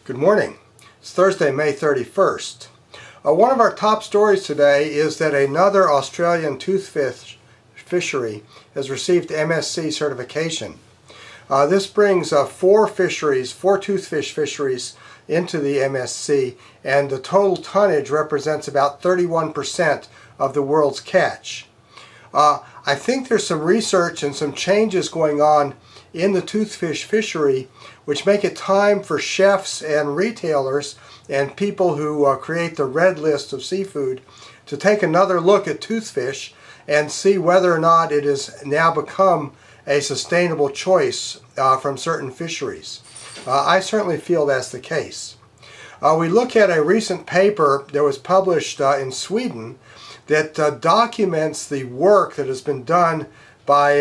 Good morning. It's Thursday, May 31st. One of our top stories today is that another Australian toothfish fishery has received MSC certification. This brings four toothfish fisheries into the MSC, and the total tonnage represents about 31% of the world's catch. I think there's some research and some changes going on in the toothfish fishery which make it time for chefs and retailers and people who create the red list of seafood to take another look at toothfish and see whether or not it has now become a sustainable choice from certain fisheries. I certainly feel that's the case. We look at a recent paper that was published in Sweden that documents the work that has been done by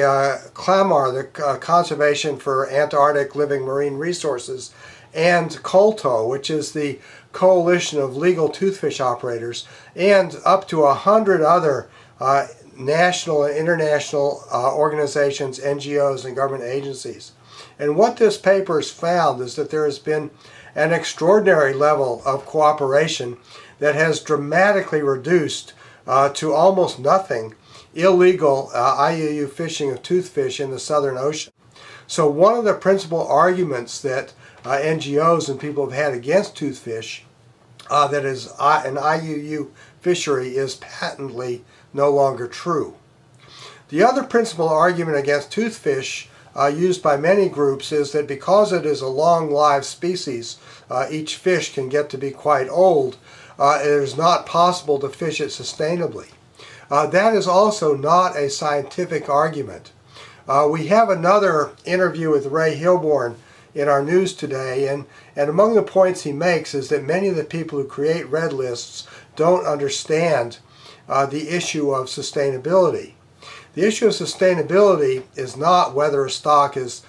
CLAMAR, the Conservation for Antarctic Living Marine Resources, and COLTO, which is the Coalition of Legal Toothfish Operators, and up to 100 other national and international organizations, NGOs, and government agencies. And what this paper has found is that there has been an extraordinary level of cooperation that has dramatically reduced to almost nothing illegal IUU fishing of toothfish in the Southern Ocean. So one of the principal arguments that NGOs and people have had against toothfish, that is an IUU fishery, is patently no longer true. The other principal argument against toothfish used by many groups is that because it is a long-lived species, each fish can get to be quite old, it is not possible to fish it sustainably. That is also not a scientific argument. We have another interview with Ray Hilborn in our news today, and among the points he makes is that many of the people who create red lists don't understand the issue of sustainability. The issue of sustainability is not whether a stock has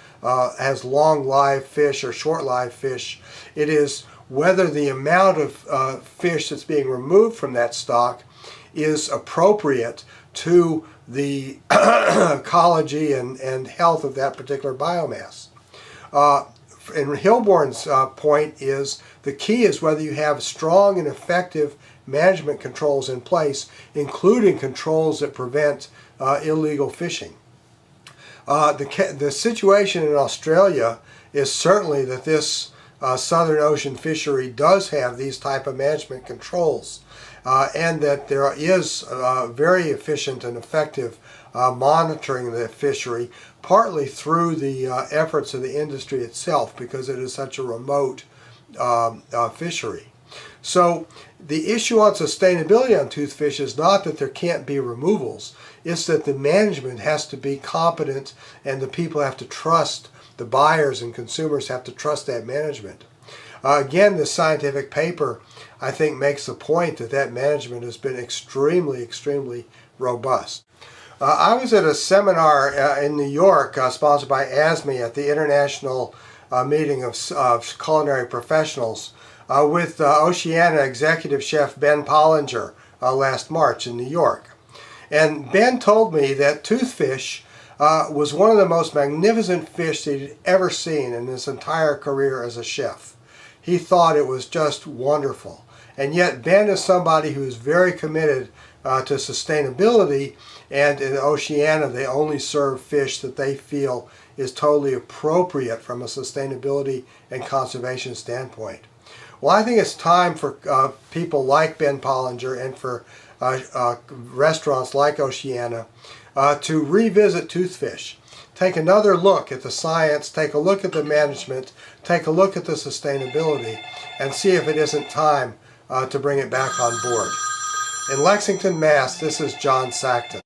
long-lived fish or short-lived fish. It is whether the amount of fish that's being removed from that stock is appropriate to the ecology and health of that particular biomass. And Hilborn's point is the key is whether you have strong and effective management controls in place, including controls that prevent illegal fishing. The situation in Australia is certainly that this Southern Ocean fishery does have these type of management controls, and that there is very efficient and effective monitoring of the fishery, partly through the efforts of the industry itself, because it is such a remote fishery. So the issue on sustainability on toothfish is not that there can't be removals, it's that the management has to be competent and the people have to trust, the buyers and consumers have to trust that management. Again, this scientific paper, I think, makes the point that that management has been extremely, extremely robust. I was at a seminar in New York sponsored by ASME at the International Meeting of Culinary Professionals with Oceania Executive Chef Ben Pollinger last March in New York. And Ben told me that toothfish was one of the most magnificent fish that he'd ever seen in his entire career as a chef. He thought it was just wonderful. And yet Ben is somebody who is very committed to sustainability, and in Oceania they only serve fish that they feel is totally appropriate from a sustainability and conservation standpoint. Well, I think it's time for people like Ben Pollinger and for restaurants like Oceania to revisit toothfish. Take another look at the science, take a look at the management, take a look at the sustainability, and see if it isn't time to bring it back on board. In Lexington, Mass., this is John Sackton.